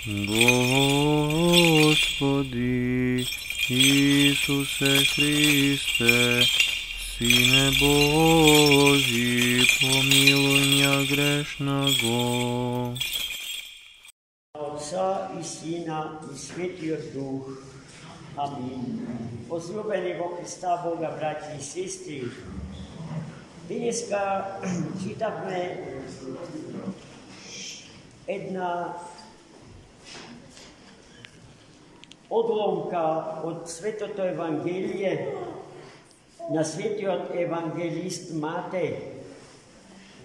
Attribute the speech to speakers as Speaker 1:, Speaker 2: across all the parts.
Speaker 1: Господи Ісусе Христе, Сине Божий, помилуй меня грешного.
Speaker 2: Отца i Syna i Svätý Duch. Amen. Возлюбени во Христа Бога, братья и сестры, днеска читахме една одломка од Светото Евангелие на Светиот Евангелист Матеј,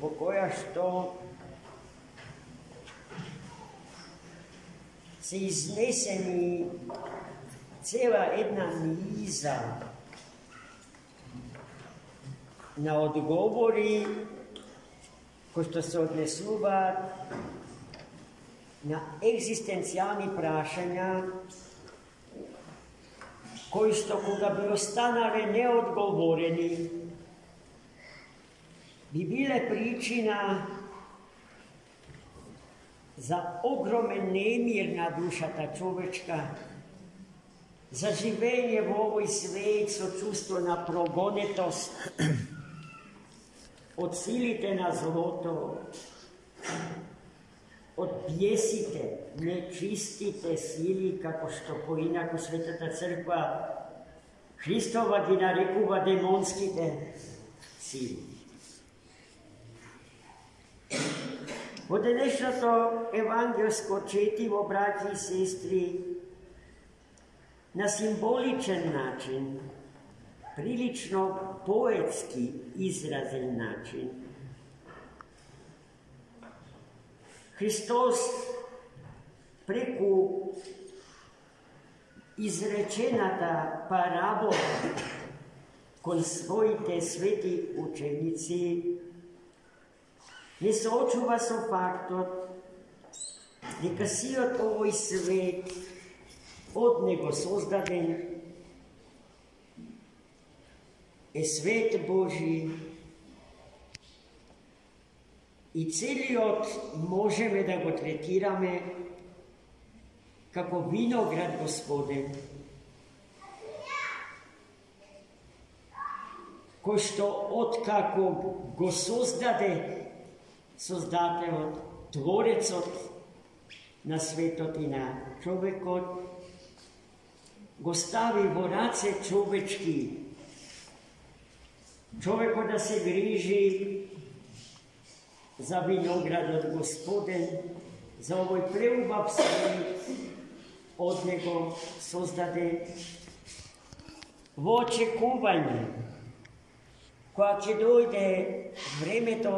Speaker 2: во која што се изнесени цела една низа на одговори кои што се однесуваат на екзистенцијални прашања кои што кога би останале неодговорени би биле причина за огромен немир на душата човечка, за живење во овој свет со чувство на прогонетост од силите на злото, од бесите, нечистите сили, како што поинаку Светата Црква Христова ги нарекува демонските сили. Во денешното евангелско четиво, браќи и сестри, на символичен начин, прилично поетски изразен начин, Христос преку изречената парабола кон своите свети ученици не соочува со фактот дека сиот овој свет од него создаден е свет Божи и целиот можеме да го третираме како виноград Господен, кој што откако го создаде Создателот, Творецот на светот и на човекот, го стави во раце човечки, човекот да се грижи за виноградот Господен, за овој преубав свет, од него создаде во очекување, кога ќе дојде времето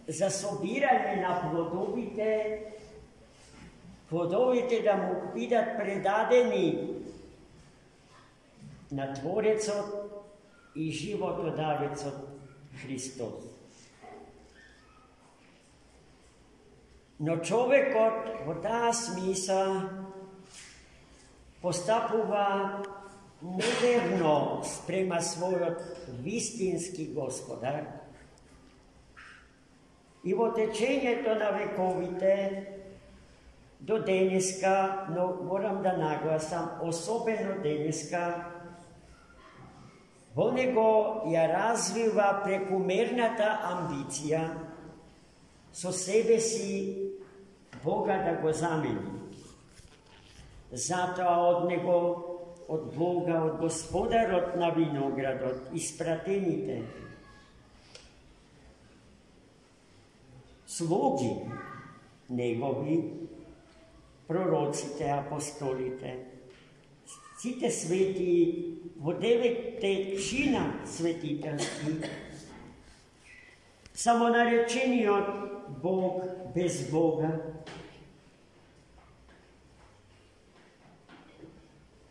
Speaker 2: за собирање на плодовите да му бидат предадени на Творецот и животодавецот Христос. Но човекот во таа смисла постапува неверно спрема својот вистински Господар и во течењето на вековите до денеска, но морам да нагласам, особено денеска, во него ја развива прекумерната амбиција со себе си Бога да го замени. Затоа од него, од Бога, од Господарот на виноградот, испратените слуги негови, пророците, апостолите, сите свети во 9 чина светителски, самонаречениот Бог без Бога,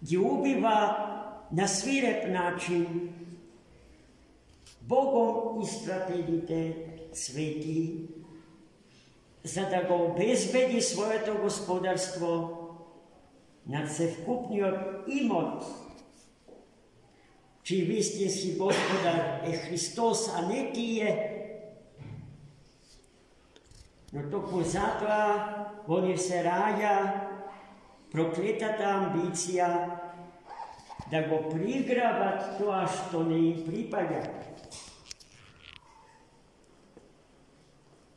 Speaker 2: ги убива на свиреп начин Богом испратените свети, за да го обезбеди своето господарство над севкупниот имот, чиј вистински Господар е Христос, а не тие Но току затоа во нив се раѓа проклетата амбиција да го приграбат тоа што не им припаѓа.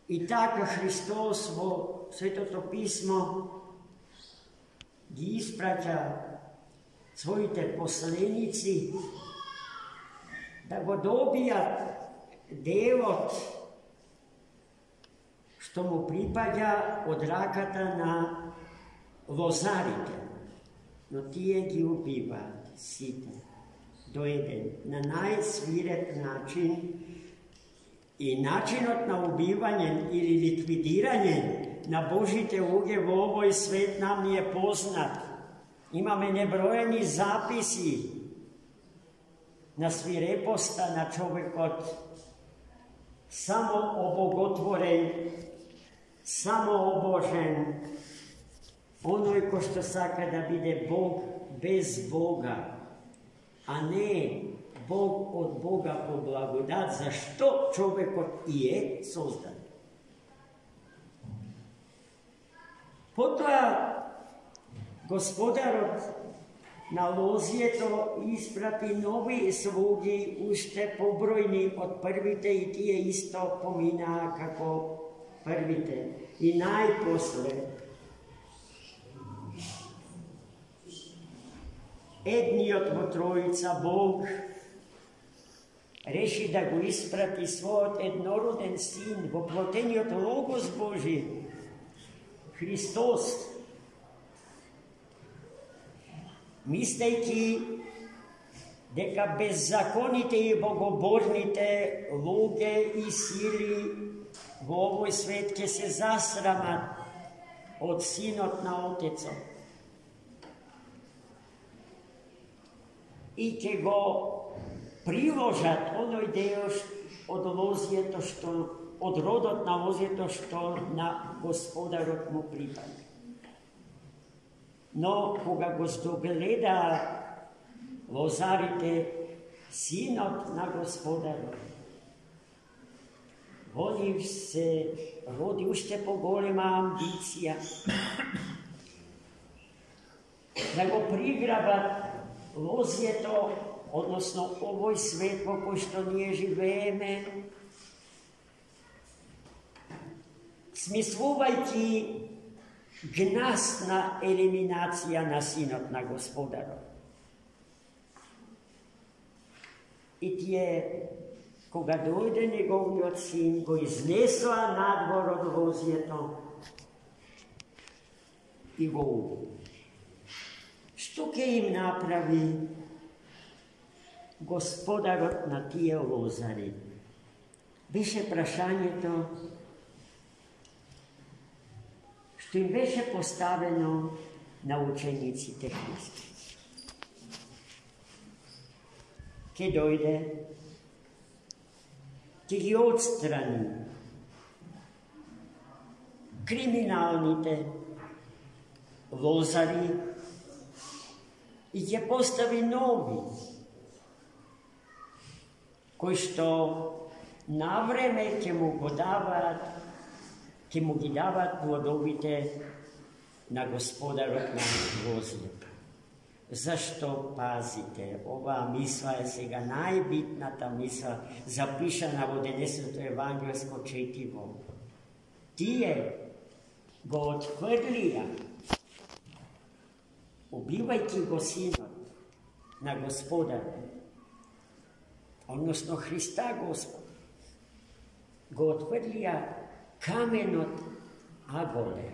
Speaker 2: И така Христос во Светото Писмо ги испраќа своите последници да го добијат делот што му припаѓа од раката на лозарите. Но тие ги убиваат сите до еден на најсвиреп начин. И начинот на убивање или ликвидирање на Божите луѓе во овој свет нам ни е познат. Имаме неброени записи на свирепоста на човекот, само обоготворен, само обожен, оној кој што сака да биде Бог без Бога, а не Бог од Бога по благодат, зашто човекот и е создан. Потоа Господарот на лозието испрати нови слуги, уште побројни од првите, и тие исто поминаа како првите. И најпосле едниот во Троица Бог реши да го испрати својот еднороден син, воплотениот Логос Божи, Христос, мислејќи дека беззаконите и богоборните луѓе и сили во овој свет ќе се засрамат од синот на Отецот и ќе го приложат оној дел од лозието од родот на лозието што на Господарот му припаѓа. Но кога го здогледа лозарите синот на Господарот, во нив се роди уште поголема амбиција да го приграбат лозието, односно овој свет во кој што ние живееме, смислувајќи гнасна елиминација на синот на Господарот. И тие, кога дојде неговиот син, го изнесоа надвор од лозието и го уби. Што ќе им направи Господарот на тие лозари? Беше прашањето што им беше поставено на учениците Христи. Ке дојде, ке ги отстрани криминалните лозари и ќе постави нови, кои што навреме ќе му го даваат, ќе му ги дават плодовите на Господарот на лозието. Зашто, пазите, оваа мисла е сега најбитната мисла, запишана во денесното евангелско четиво. Тие го отфрлија, убивајќи го синот на Господарот, односно Христа Господ, го отфрлија каменот аголе,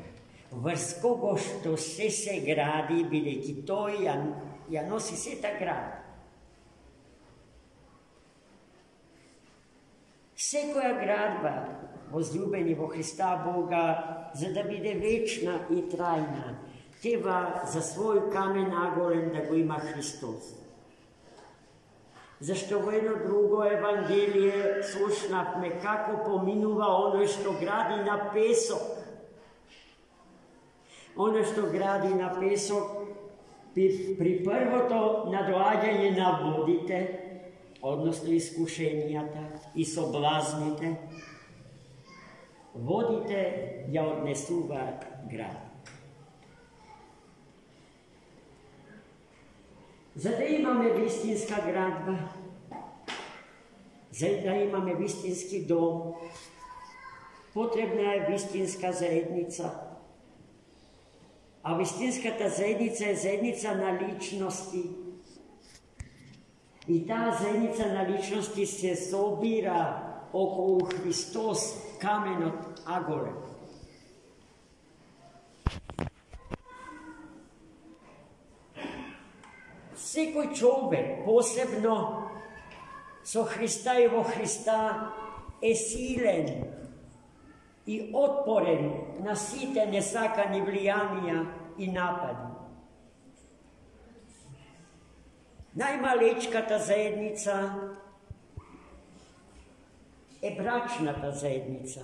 Speaker 2: врз кого што се гради, бидејќи тој ја носи сета града. Секоја градба, возлюбени во Христа Бога, за да биде вечна и трајна, треба за свој камен аголен да го има Христос. Зашто во едно друго евангелие слушнавме како поминува оној што гради на песок. Оној што гради на песок при првото надоаѓање на водите, односно искушенијата и соблазните, водите ја однесуваат град. За да имаме вистинска градба, за да имаме вистински дом, потребна е вистинска заедница. А вистинската заедница е заедница на личности. И таа заедница на личности се собира околу Христос, каменот аголен. Секој човек, посебно со Христа и во Христа, е силен и отпорен на сите несакани влијанија и напади. Најмалечката заедница е брачната заедница.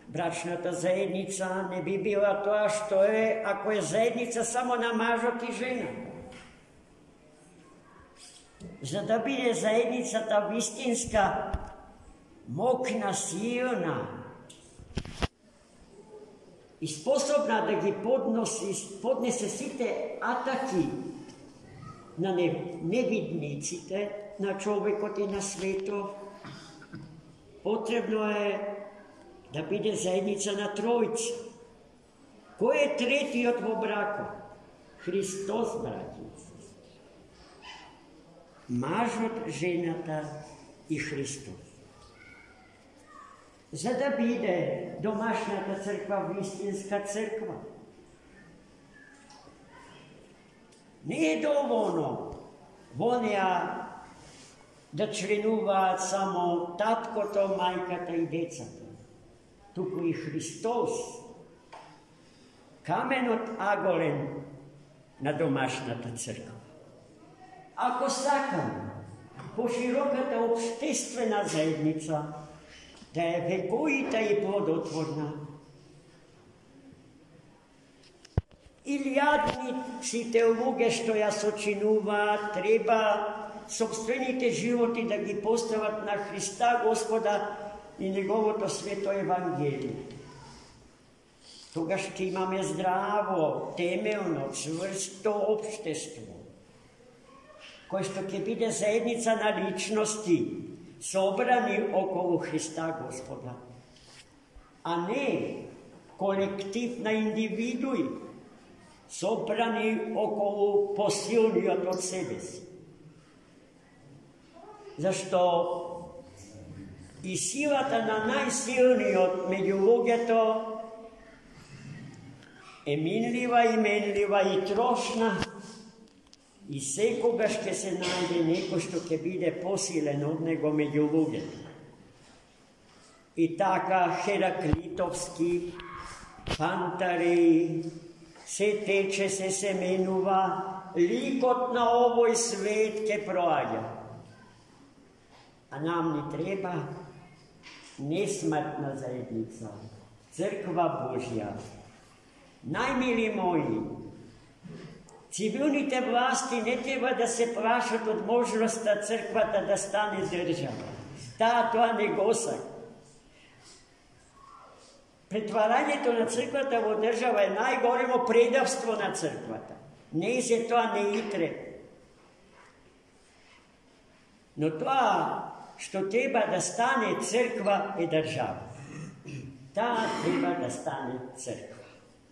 Speaker 2: Брачната заедница не би била тоа што е ако е заедница само на мажот и жената. За да биде заедницата вистинска, мокна, силна и способна да ги поднесе сите атаки на невидниците на човекот и на светот, потребно е да биде заедница на Тројца. Кој е третиот во бракот? Христос, браќица. Мажот, жената и Христос. За да биде домашната црква вистинска црква, не е доволно во неа да членуваат само таткото, мајката и децата. Туку и Христос, каменот аголен на домашната црква. Ако сакам пошироката обштествена заедница да е вековита и плодотворна, илјадни сите луѓе што ја сочинуваат, треба собствените животи да ги постават на Христа Господа и Неговото свето Евангелие. Тогаш ќе имаме здраво, темелно, чврсто општество, кој што ќе биде заедница на личности, собрани околу Христа Господа, а не колектив на индивидуи, собрани околу посилниот од себе си. Зашто и силата на најсилниот меѓу луѓето е минлива и менлива и трошна, и секогаш ќе се најде некој што ќе биде посилен од него меѓу луѓето. И така Хераклитовски, Пантареи, се тече, се семенува, ликот на овој свет ќе проаѓа. А нам ни треба несмртна заедница, црква Божја. Најмили мои, цивилните власти не треба да се плашат од можноста црквата да стане држава. Тоа не го сака. Претварањето на црквата во држава е најголемо предавство на црквата. Не се тоа не и треба. Но тоа што треба да стане црква е држава. Таа треба да стане црква,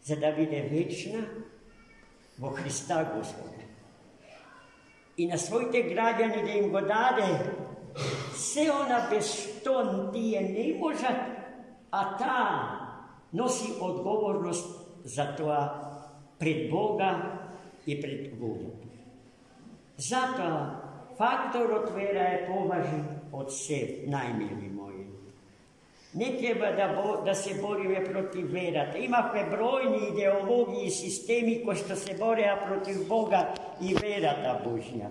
Speaker 2: за да биде вечна во Христа Господа. И на своите граѓани да им го даде се она без што тие не можат, а таа носи одговорност за тоа пред Бога и пред луѓето. Затоа факторот вера е поважен од се, најмили мои. Не треба да се бориме против верата. Имавме бројни идеологии и системи кои што се бореа против Бога и верата Божја.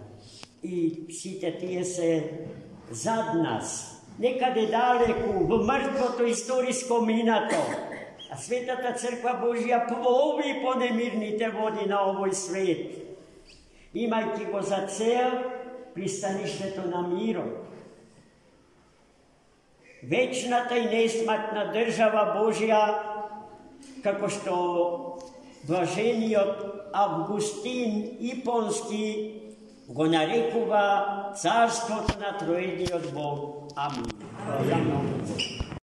Speaker 2: И сите тие се зад нас, некаде далеку, во мртвото историско минато. А Светата Црква Божја плови по немирните води на овој свет, имајќи го за цел пристаништето на мирот. вечната и несмртна држава Божја, како што блажениот Августин Ипонски го нарекува царството на троедниот Бог. Амин.